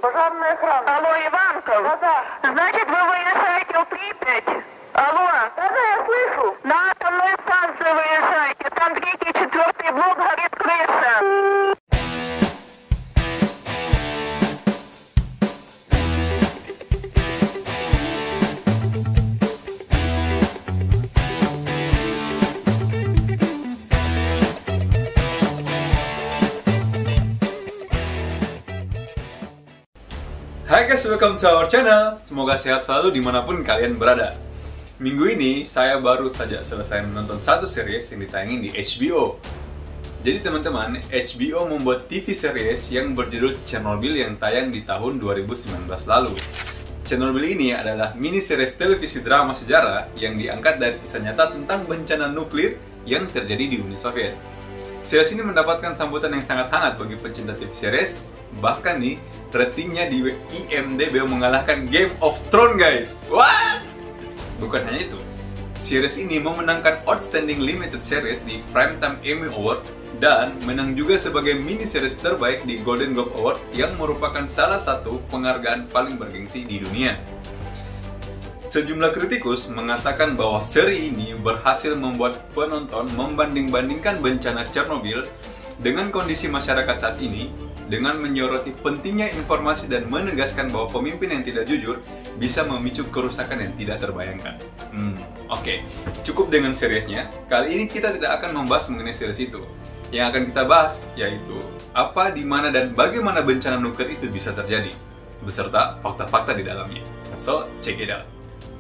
Пожарный экран. Алло, Иванков? Да-да. Значит, вы выезжаете в Припять? Алло? Да-да, я слышу. На атомную станцию выезжаете. Там третий, четвертый блок горит крыша. Hai guys, welcome to our channel. Semoga sehat selalu dimanapun kalian berada. Minggu ini saya baru saja selesai menonton satu series yang ditayangin di HBO. Jadi teman-teman, HBO membuat TV series yang berjudul Chernobyl yang tayang di tahun 2019 lalu. Chernobyl ini adalah mini series televisi drama sejarah yang diangkat dari kisah nyata tentang bencana nuklir yang terjadi di Uni Soviet. Series ini mendapatkan sambutan yang sangat hangat bagi pecinta TV series. Bahkan nih, ratingnya di IMDb mengalahkan Game of Thrones, guys. What? Bukan hanya itu, series ini memenangkan Outstanding Limited Series di Primetime Emmy Award dan menang juga sebagai mini series terbaik di Golden Globe Award yang merupakan salah satu penghargaan paling bergengsi di dunia. Sejumlah kritikus mengatakan bahwa seri ini berhasil membuat penonton membanding-bandingkan bencana Chernobyl dengan kondisi masyarakat saat ini, dengan menyoroti pentingnya informasi dan menegaskan bahwa pemimpin yang tidak jujur bisa memicu kerusakan yang tidak terbayangkan. Oke, cukup dengan seriesnya. Kali ini kita tidak akan membahas mengenai series itu. Yang akan kita bahas yaitu apa, di mana, dan bagaimana bencana nuklir itu bisa terjadi, beserta fakta-fakta di dalamnya. So, check it out.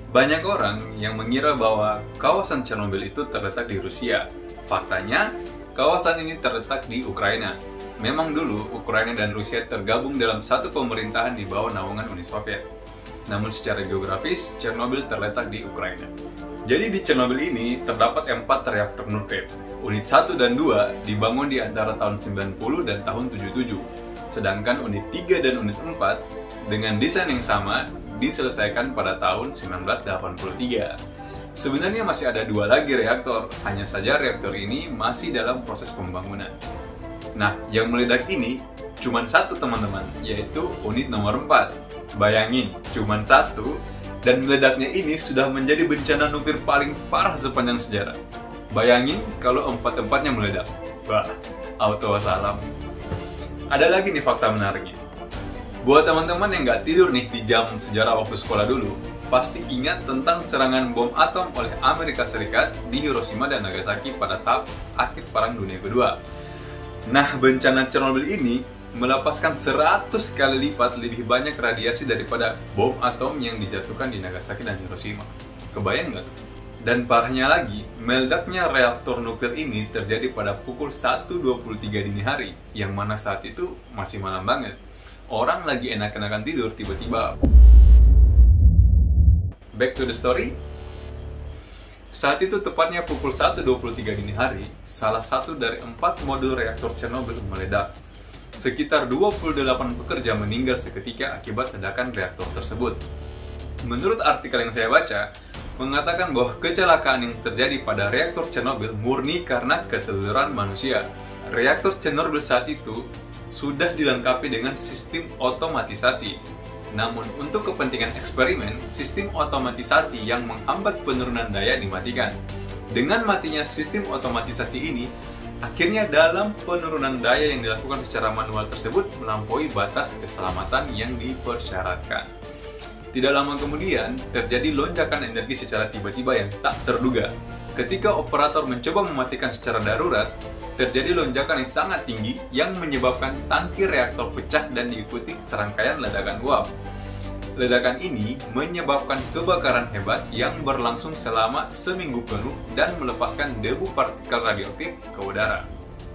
Banyak orang yang mengira bahwa kawasan Chernobyl itu terletak di Rusia. Faktanya, kawasan ini terletak di Ukraina. Memang dulu Ukraina dan Rusia tergabung dalam satu pemerintahan di bawah naungan Uni Soviet. Namun secara geografis, Chernobyl terletak di Ukraina. Jadi di Chernobyl ini terdapat 4 reaktor nuklir. Unit 1 dan 2 dibangun di antara tahun 90 dan tahun 77. Sedangkan unit 3 dan unit 4 dengan desain yang sama diselesaikan pada tahun 1983. Sebenarnya masih ada 2 lagi reaktor, hanya saja reaktor ini masih dalam proses pembangunan. Nah, yang meledak ini cuma satu teman-teman, yaitu unit nomor 4. Bayangin, cuma satu, dan meledaknya ini sudah menjadi bencana nuklir paling parah sepanjang sejarah. Bayangin kalau 4-empatnya meledak. Wah, auto wassalam. Ada lagi nih fakta menariknya. Buat teman-teman yang nggak tidur nih di jam sejarah waktu sekolah dulu, pasti ingat tentang serangan bom atom oleh Amerika Serikat di Hiroshima dan Nagasaki pada tahap akhir Perang Dunia Kedua. Nah, bencana Chernobyl ini melepaskan 100 kali lipat lebih banyak radiasi daripada bom atom yang dijatuhkan di Nagasaki dan Hiroshima. Kebayang nggak? Dan parahnya lagi, meledaknya reaktor nuklir ini terjadi pada pukul 1.23 dini hari, yang mana saat itu masih malam banget. Orang lagi enak-enakan tidur, tiba-tiba back to the story. Saat itu tepatnya pukul 1.23 dini hari, salah satu dari 4 modul reaktor Chernobyl meledak. Sekitar 28 pekerja meninggal seketika akibat ledakan reaktor tersebut. Menurut artikel yang saya baca, mengatakan bahwa kecelakaan yang terjadi pada reaktor Chernobyl murni karena keteledoran manusia. Reaktor Chernobyl saat itu sudah dilengkapi dengan sistem otomatisasi. Namun, untuk kepentingan eksperimen, sistem otomatisasi yang menghambat penurunan daya dimatikan. Dengan matinya sistem otomatisasi ini, akhirnya dalam penurunan daya yang dilakukan secara manual tersebut melampaui batas keselamatan yang dipersyaratkan. Tidak lama kemudian, terjadi lonjakan energi secara tiba-tiba yang tak terduga. Ketika operator mencoba mematikan secara darurat, terjadi lonjakan yang sangat tinggi yang menyebabkan tangki reaktor pecah dan diikuti serangkaian ledakan uap. Ledakan ini menyebabkan kebakaran hebat yang berlangsung selama seminggu penuh dan melepaskan debu partikel radioaktif ke udara.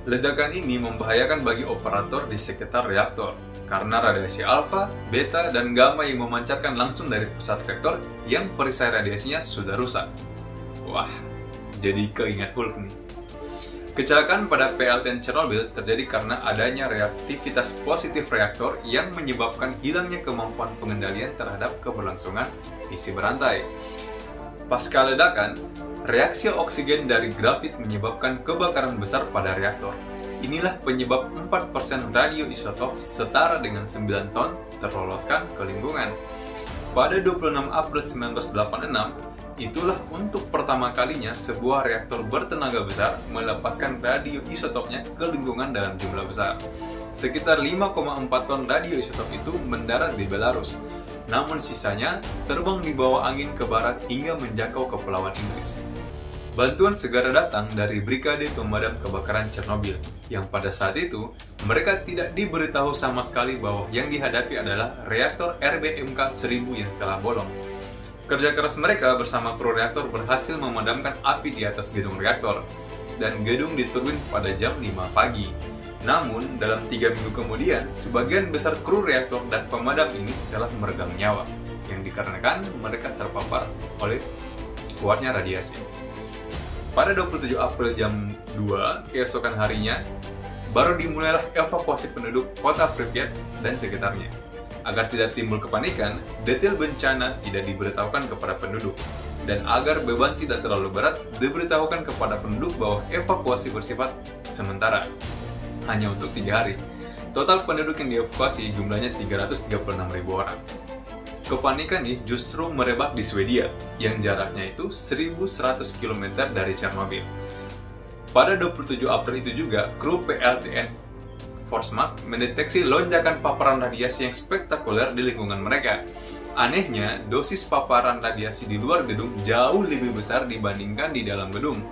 Ledakan ini membahayakan bagi operator di sekitar reaktor karena radiasi alfa, beta, dan gamma yang memancarkan langsung dari pusat reaktor yang perisai radiasinya sudah rusak. Wah, jadi keinget Hulk nih. Kecelakaan pada PLTN Chernobyl terjadi karena adanya reaktivitas positif reaktor yang menyebabkan hilangnya kemampuan pengendalian terhadap keberlangsungan fisi berantai. Pasca ledakan, reaksi oksigen dari grafit menyebabkan kebakaran besar pada reaktor. inilah penyebab 4% radioisotop setara dengan 9 ton terloloskan ke lingkungan. Pada 26 April 1986, itulah untuk pertama kalinya sebuah reaktor bertenaga besar melepaskan radioisotopnya ke lingkungan dalam jumlah besar. Sekitar 5,4 ton radioisotop itu mendarat di Belarus, namun sisanya terbang di bawah angin ke barat hingga menjangkau Kepulauan Inggris. Bantuan segera datang dari Brigade Pemadam Kebakaran Chernobyl, yang pada saat itu mereka tidak diberitahu sama sekali bahwa yang dihadapi adalah reaktor RBMK-1000 yang telah bolong. Kerja keras mereka bersama kru reaktor berhasil memadamkan api di atas gedung reaktor, dan gedung diturbin pada jam 5 pagi. Namun, dalam 3 minggu kemudian, sebagian besar kru reaktor dan pemadam ini telah meregang nyawa, yang dikarenakan mereka terpapar oleh kuatnya radiasi. Pada 27 April jam 2 keesokan harinya, baru dimulailah evakuasi penduduk kota Pripyat dan sekitarnya. Agar tidak timbul kepanikan, detail bencana tidak diberitahukan kepada penduduk. Dan agar beban tidak terlalu berat, diberitahukan kepada penduduk bahwa evakuasi bersifat sementara, hanya untuk 3 hari. Total penduduk yang dievakuasi jumlahnya 336.000 orang. Kepanikan ini justru merebak di Swedia, yang jaraknya itu 1.100 km dari Chernobyl. Pada 27 April itu juga, kru PLTN Forsmark mendeteksi lonjakan paparan radiasi yang spektakuler di lingkungan mereka. Anehnya, dosis paparan radiasi di luar gedung jauh lebih besar dibandingkan di dalam gedung.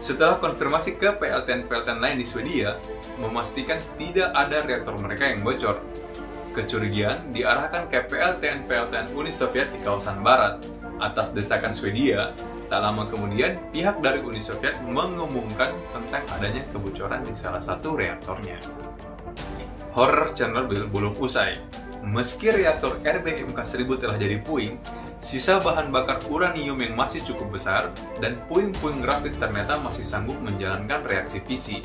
Setelah konfirmasi ke PLTN lain di Swedia, memastikan tidak ada reaktor mereka yang bocor. Kecurigaan diarahkan ke PLTN Uni Soviet di kawasan barat. Atas desakan Swedia, tak lama kemudian pihak dari Uni Soviet mengumumkan tentang adanya kebocoran di salah satu reaktornya. Horor Chernobyl belum usai. Meski reaktor RBMK-1000 telah jadi puing, sisa bahan bakar uranium yang masih cukup besar dan puing-puing grafit ternyata masih sanggup menjalankan reaksi fisi.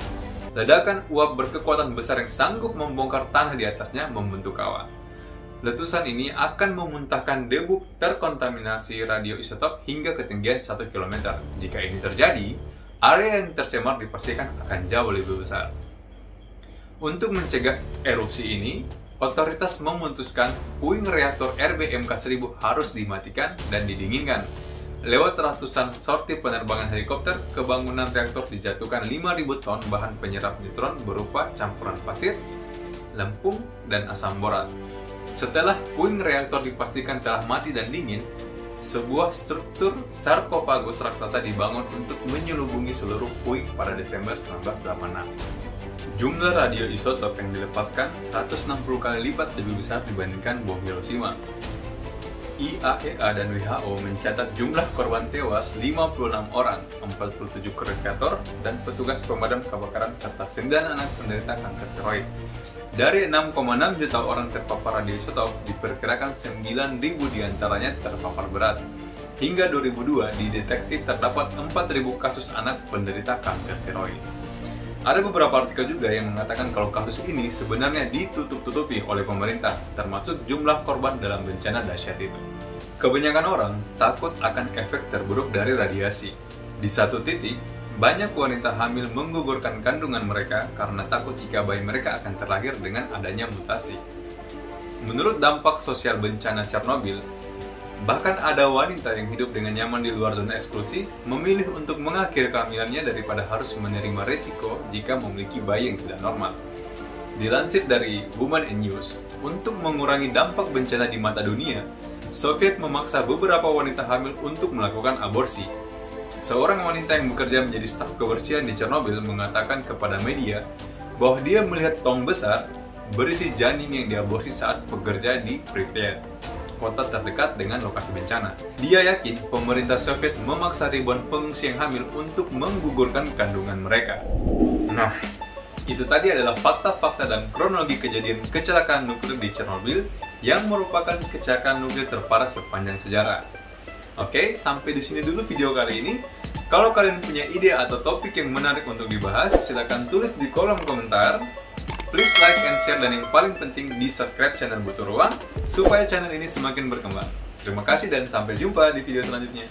Ledakan uap berkekuatan besar yang sanggup membongkar tanah di atasnya membentuk kawah. Letusan ini akan memuntahkan debu terkontaminasi radioisotop hingga ketinggian 1 km. Jika ini terjadi, area yang tercemar dipastikan akan jauh lebih besar. Untuk mencegah erupsi ini, otoritas memutuskan puing reaktor RBMK-1000 harus dimatikan dan didinginkan. Lewat ratusan sorti penerbangan helikopter, ke bangunan reaktor dijatuhkan 5.000 ton bahan penyerap neutron berupa campuran pasir, lempung, dan asam borat. Setelah puing reaktor dipastikan telah mati dan dingin, sebuah struktur sarkofagus raksasa dibangun untuk menyelubungi seluruh puing pada Desember 1986. Jumlah radioisotop yang dilepaskan 160 kali lipat lebih besar dibandingkan bom Hiroshima. IAEA dan WHO mencatat jumlah korban tewas 56 orang, 47 kru reaktor, dan petugas pemadam kebakaran serta 9 anak penderita kanker tiroid. Dari 6,6 juta orang terpapar radioisotop, diperkirakan 9.000 diantaranya terpapar berat. Hingga 2002 dideteksi terdapat 4.000 kasus anak penderita kanker tiroid. Ada beberapa artikel juga yang mengatakan kalau kasus ini sebenarnya ditutup-tutupi oleh pemerintah, termasuk jumlah korban dalam bencana dahsyat itu. Kebanyakan orang takut akan efek terburuk dari radiasi. Di satu titik, banyak wanita hamil menggugurkan kandungan mereka karena takut jika bayi mereka akan terlahir dengan adanya mutasi. Menurut dampak sosial bencana Chernobyl, bahkan ada wanita yang hidup dengan nyaman di luar zona eksklusi memilih untuk mengakhiri kehamilannya daripada harus menerima resiko jika memiliki bayi yang tidak normal. Dilansir dari Women and News, untuk mengurangi dampak bencana di mata dunia, Soviet memaksa beberapa wanita hamil untuk melakukan aborsi. Seorang wanita yang bekerja menjadi staf kebersihan di Chernobyl mengatakan kepada media bahwa dia melihat tong besar berisi janin yang diaborsi saat bekerja di Pripyat, kota terdekat dengan lokasi bencana. Dia yakin pemerintah Soviet memaksa ribuan pengungsi yang hamil untuk menggugurkan kandungan mereka. Nah, itu tadi adalah fakta-fakta dan kronologi kejadian kecelakaan nuklir di Chernobyl yang merupakan kecelakaan nuklir terparah sepanjang sejarah. Oke, sampai di sini dulu video kali ini. Kalau kalian punya ide atau topik yang menarik untuk dibahas, silakan tulis di kolom komentar. Please like and share, dan yang paling penting di subscribe channel Butuh Ruang supaya channel ini semakin berkembang. Terima kasih dan sampai jumpa di video selanjutnya.